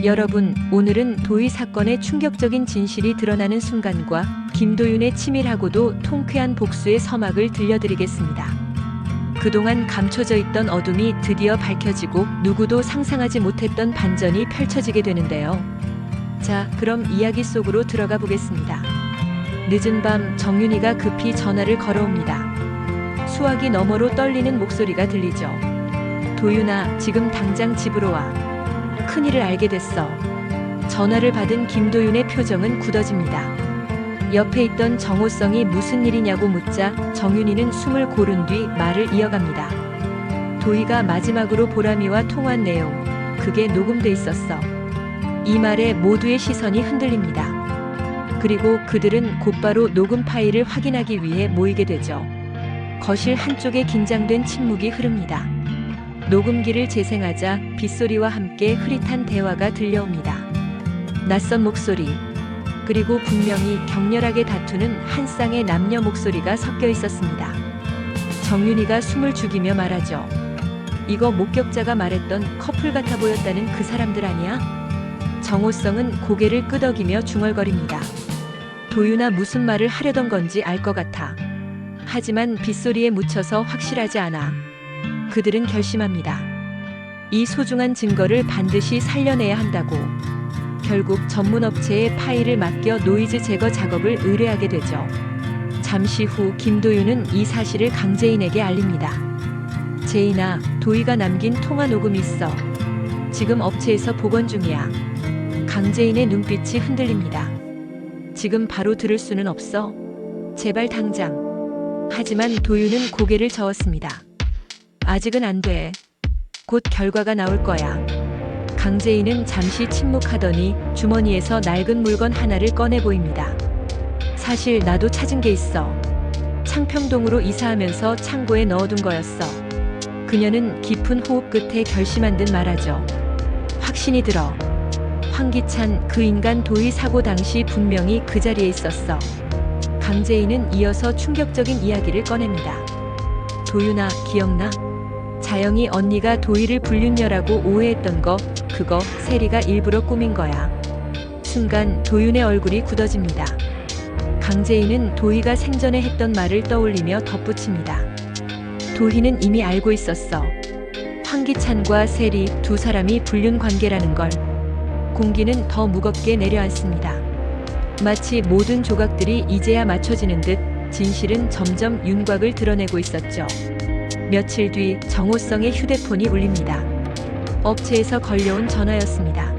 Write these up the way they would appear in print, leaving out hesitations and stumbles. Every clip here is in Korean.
여러분, 오늘은 도희 사건의 충격적인 진실이 드러나는 순간과 김도윤의 치밀하고도 통쾌한 복수의 서막을 들려드리겠습니다. 그동안 감춰져 있던 어둠이 드디어 밝혀지고 누구도 상상하지 못했던 반전이 펼쳐지게 되는데요. 자, 그럼 이야기 속으로 들어가 보겠습니다. 늦은 밤 정윤이가 급히 전화를 걸어옵니다. 수화기 너머로 떨리는 목소리가 들리죠. 도윤아, 지금 당장 집으로 와. 큰일을 알게 됐어. 전화를 받은 김도윤의 표정은 굳어집니다. 옆에 있던 정호성이 무슨 일이냐고 묻자 정윤이는 숨을 고른 뒤 말을 이어갑니다. 도희가 마지막으로 보람이와 통화한 내용, 그게 녹음돼 있었어. 이 말에 모두의 시선이 흔들립니다. 그리고 그들은 곧바로 녹음 파일을 확인하기 위해 모이게 되죠. 거실 한쪽에 긴장된 침묵이 흐릅니다. 녹음기를 재생하자 빗소리와 함께 흐릿한 대화가 들려옵니다. 낯선 목소리, 그리고 분명히 격렬하게 다투는 한 쌍의 남녀 목소리가 섞여 있었습니다. 정윤이가 숨을 죽이며 말하죠. 이거 목격자가 말했던 커플 같아 보였다는 그 사람들 아니야? 정호성은 고개를 끄덕이며 중얼거립니다. 도윤아, 무슨 말을 하려던 건지 알 것 같아. 하지만 빗소리에 묻혀서 확실하지 않아. 그들은 결심합니다. 이 소중한 증거를 반드시 살려내야 한다고. 결국 전문업체에 파일을 맡겨 노이즈 제거 작업을 의뢰하게 되죠. 잠시 후 김도윤은 이 사실을 강재인에게 알립니다. 재인아, 도희가 남긴 통화 녹음이 있어. 지금 업체에서 복원 중이야. 강재인의 눈빛이 흔들립니다. 지금 바로 들을 수는 없어. 제발 당장. 하지만 도윤은 고개를 저었습니다. 아직은 안 돼. 곧 결과가 나올 거야. 강재인은 잠시 침묵하더니 주머니에서 낡은 물건 하나를 꺼내 보입니다. 사실 나도 찾은 게 있어. 창평동으로 이사하면서 창고에 넣어둔 거였어. 그녀는 깊은 호흡 끝에 결심한 듯 말하죠. 확신이 들어. 황기찬, 그 인간 도희 사고 당시 분명히 그 자리에 있었어. 강재인은 이어서 충격적인 이야기를 꺼냅니다. 도윤아, 기억나? 자영이 언니가 도희를 불륜녀라고 오해했던 거, 그거 세리가 일부러 꾸민 거야. 순간 도윤의 얼굴이 굳어집니다. 강재인은 도희가 생전에 했던 말을 떠올리며 덧붙입니다. 도희는 이미 알고 있었어. 황기찬과 세리 두 사람이 불륜 관계라는 걸. 공기는 더 무겁게 내려앉습니다. 마치 모든 조각들이 이제야 맞춰지는 듯 진실은 점점 윤곽을 드러내고 있었죠. 며칠 뒤 정호성의 휴대폰이 울립니다. 업체에서 걸려온 전화였습니다.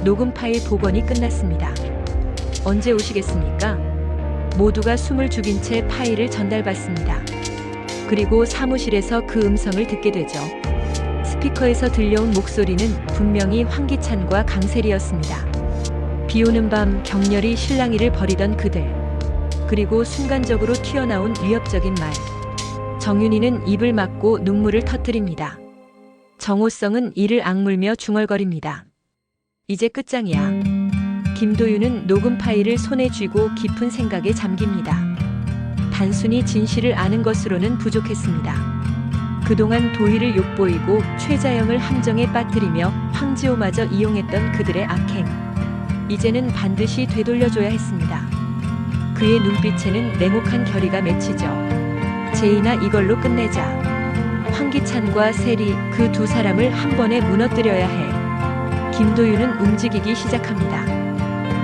녹음 파일 복원이 끝났습니다. 언제 오시겠습니까? 모두가 숨을 죽인 채 파일을 전달받습니다. 그리고 사무실에서 그 음성을 듣게 되죠. 스피커에서 들려온 목소리는 분명히 황기찬과 강세리였습니다. 비오는 밤 격렬히 실랑이를 벌이던 그들. 그리고 순간적으로 튀어나온 위협적인 말. 정윤이는 입을 막고 눈물을 터뜨립니다. 정호성은 이를 악물며 중얼거립니다. 이제 끝장이야. 김도윤은 녹음 파일을 손에 쥐고 깊은 생각에 잠깁니다. 단순히 진실을 아는 것으로는 부족했습니다. 그동안 도희를 욕보이고 최자영을 함정에 빠뜨리며 황지호마저 이용했던 그들의 악행. 이제는 반드시 되돌려줘야 했습니다. 그의 눈빛에는 냉혹한 결의가 맺히죠. 재인아, 이걸로 끝내자. 황기찬과 세리, 그 두 사람을 한 번에 무너뜨려야 해. 김도윤은 움직이기 시작합니다.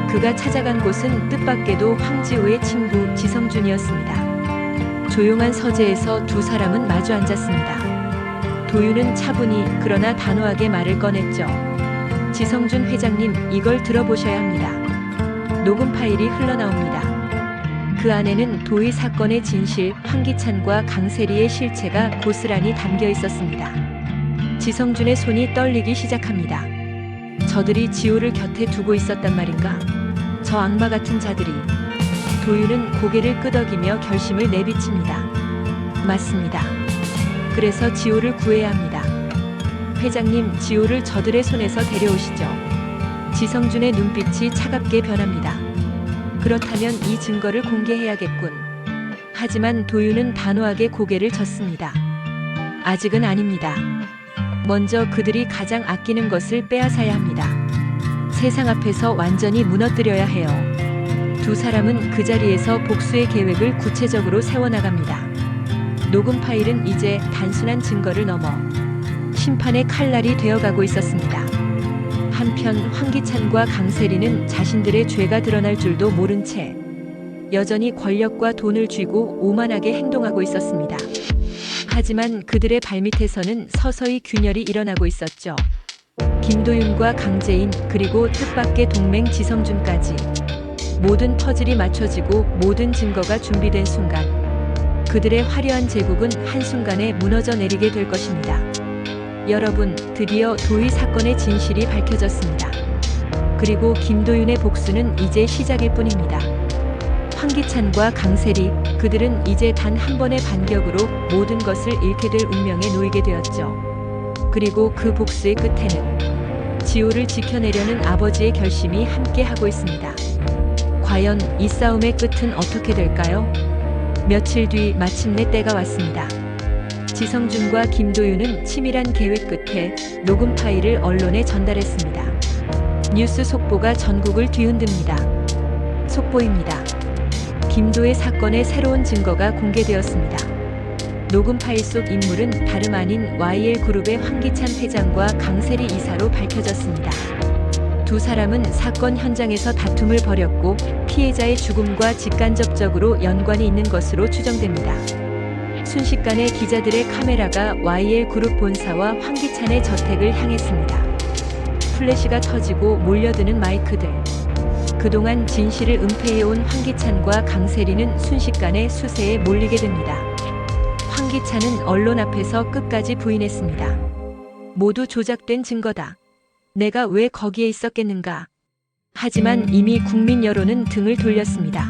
그가 찾아간 곳은 뜻밖에도 황지호의 친구 지성준이었습니다. 조용한 서재에서 두 사람은 마주 앉았습니다. 도윤은 차분히 그러나 단호하게 말을 꺼냈죠. 지성준 회장님, 이걸 들어보셔야 합니다. 녹음 파일이 흘러나옵니다. 그 안에는 도희 사건의 진실, 황기찬과 강세리의 실체가 고스란히 담겨 있었습니다. 지성준의 손이 떨리기 시작합니다. 저들이 지호를 곁에 두고 있었단 말인가? 저 악마 같은 자들이. 도윤은 고개를 끄덕이며 결심을 내비칩니다. 맞습니다. 그래서 지호를 구해야 합니다. 회장님, 지호를 저들의 손에서 데려오시죠. 지성준의 눈빛이 차갑게 변합니다. 그렇다면 이 증거를 공개해야겠군. 하지만 도윤은 단호하게 고개를 젓습니다. 아직은 아닙니다. 먼저 그들이 가장 아끼는 것을 빼앗아야 합니다. 세상 앞에서 완전히 무너뜨려야 해요. 두 사람은 그 자리에서 복수의 계획을 구체적으로 세워나갑니다. 녹음 파일은 이제 단순한 증거를 넘어 심판의 칼날이 되어가고 있었습니다. 한편 황기찬과 강세리는 자신들의 죄가 드러날 줄도 모른 채 여전히 권력과 돈을 쥐고 오만하게 행동하고 있었습니다. 하지만 그들의 발밑에서는 서서히 균열이 일어나고 있었죠. 김도윤과 강재인 그리고 뜻밖의 동맹 지성준까지 모든 퍼즐이 맞춰지고 모든 증거가 준비된 순간 그들의 화려한 제국은 한순간에 무너져 내리게 될 것입니다. 여러분, 드디어 도희 사건의 진실이 밝혀졌습니다. 그리고 김도윤의 복수는 이제 시작일 뿐입니다. 황기찬과 강세리, 그들은 이제 단 한 번의 반격으로 모든 것을 잃게 될 운명에 놓이게 되었죠. 그리고 그 복수의 끝에는 지호를 지켜내려는 아버지의 결심이 함께하고 있습니다. 과연 이 싸움의 끝은 어떻게 될까요? 며칠 뒤 마침내 때가 왔습니다. 지성준과 김도윤은 치밀한 계획 끝에 녹음 파일을 언론에 전달했습니다. 뉴스 속보가 전국을 뒤흔듭니다. 속보입니다. 김도의 사건의 새로운 증거가 공개되었습니다. 녹음 파일 속 인물은 다름 아닌 YL그룹의 황기찬 회장과 강세리 이사로 밝혀졌습니다. 두 사람은 사건 현장에서 다툼을 벌였고 피해자의 죽음과 직간접적으로 연관이 있는 것으로 추정됩니다. 순식간에 기자들의 카메라가 YL그룹 본사와 황기찬의 저택을 향했습니다. 플래시가 터지고 몰려드는 마이크들. 그동안 진실을 은폐해온 황기찬과 강세리는 순식간에 수세에 몰리게 됩니다. 황기찬은 언론 앞에서 끝까지 부인했습니다. 모두 조작된 증거다. 내가 왜 거기에 있었겠는가. 하지만 이미 국민 여론은 등을 돌렸습니다.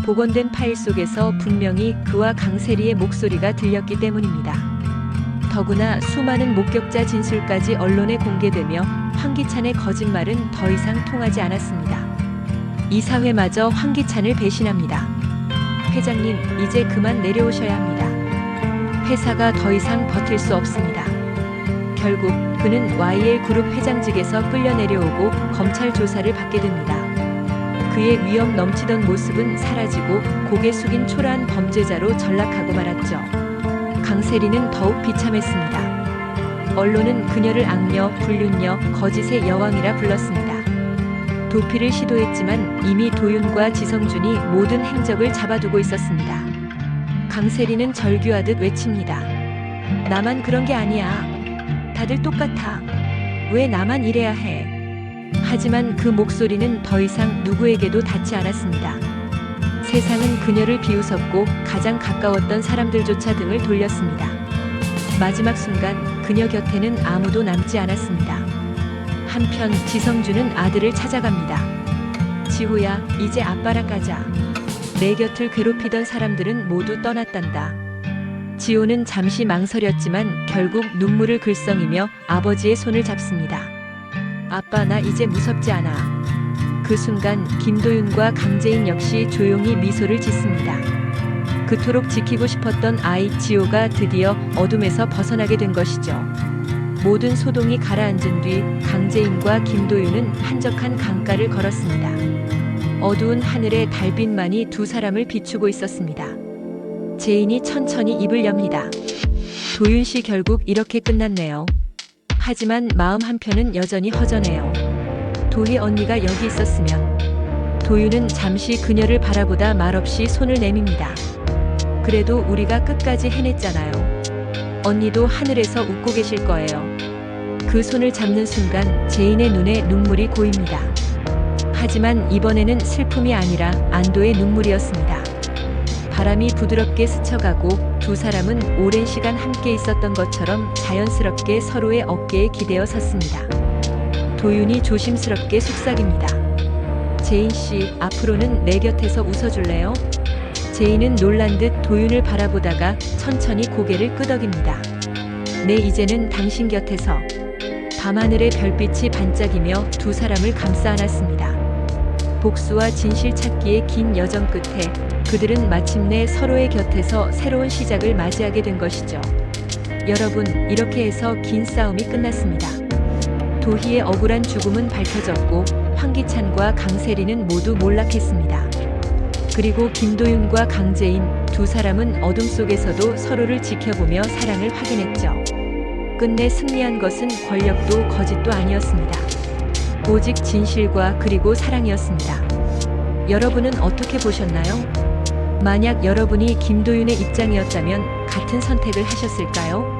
복원된 파일 속에서 분명히 그와 강세리의 목소리가 들렸기 때문입니다. 더구나 수많은 목격자 진술까지 언론에 공개되며 황기찬의 거짓말은 더 이상 통하지 않았습니다. 이사회마저 황기찬을 배신합니다. 회장님, 이제 그만 내려오셔야 합니다. 회사가 더 이상 버틸 수 없습니다. 결국 그는 YL그룹 회장직에서 끌려 내려오고 검찰 조사를 받게 됩니다. 그의 위험 넘치던 모습은 사라지고 고개 숙인 초라한 범죄자로 전락하고 말았죠. 강세리는 더욱 비참했습니다. 언론은 그녀를 악녀, 불륜녀, 거짓의 여왕이라 불렀습니다. 도피를 시도했지만 이미 도윤과 지성준이 모든 행적을 잡아두고 있었습니다. 강세리는 절규하듯 외칩니다. 나만 그런 게 아니야. 다들 똑같아. 왜 나만 이래야 해. 하지만 그 목소리는 더 이상 누구에게도 닿지 않았습니다. 세상은 그녀를 비웃었고 가장 가까웠던 사람들조차 등을 돌렸습니다. 마지막 순간 그녀 곁에는 아무도 남지 않았습니다. 한편 지성준은 아들을 찾아갑니다. 지호야, 이제 아빠랑 가자. 내 곁을 괴롭히던 사람들은 모두 떠났단다. 지호는 잠시 망설였지만 결국 눈물을 글썽이며 아버지의 손을 잡습니다. 아빠, 나 이제 무섭지 않아. 그 순간 김도윤과 강재인 역시 조용히 미소를 짓습니다. 그토록 지키고 싶었던 아이 지호가 드디어 어둠에서 벗어나게 된 것이죠. 모든 소동이 가라앉은 뒤 강재인과 김도윤은 한적한 강가를 걸었습니다. 어두운 하늘에 달빛만이 두 사람을 비추고 있었습니다. 재인이 천천히 입을 엽니다. 도윤 씨, 결국 이렇게 끝났네요. 하지만 마음 한편은 여전히 허전해요. 도희 언니가 여기 있었으면. 도윤은 잠시 그녀를 바라보다 말없이 손을 내밉니다. 그래도 우리가 끝까지 해냈잖아요. 언니도 하늘에서 웃고 계실 거예요. 그 손을 잡는 순간 재인의 눈에 눈물이 고입니다. 하지만 이번에는 슬픔이 아니라 안도의 눈물이었습니다. 바람이 부드럽게 스쳐가고 두 사람은 오랜 시간 함께 있었던 것처럼 자연스럽게 서로의 어깨에 기대어 섰습니다. 도윤이 조심스럽게 속삭입니다. 재인 씨, 앞으로는 내 곁에서 웃어줄래요? 재인은 놀란 듯 도윤을 바라보다가 천천히 고개를 끄덕입니다. 네, 이제는 당신 곁에서. 밤하늘의 별빛이 반짝이며 두 사람을 감싸 안았습니다. 복수와 진실 찾기의 긴 여정 끝에 그들은 마침내 서로의 곁에서 새로운 시작을 맞이하게 된 것이죠. 여러분, 이렇게 해서 긴 싸움이 끝났습니다. 도희의 억울한 죽음은 밝혀졌고 황기찬과 강세리는 모두 몰락했습니다. 그리고 김도윤과 강재인 두 사람은 어둠 속에서도 서로를 지켜보며 사랑을 확인했죠. 끝내 승리한 것은 권력도 거짓도 아니었습니다. 오직 진실과 그리고 사랑이었습니다. 여러분은 어떻게 보셨나요? 만약 여러분이 김도윤의 입장이었다면 같은 선택을 하셨을까요?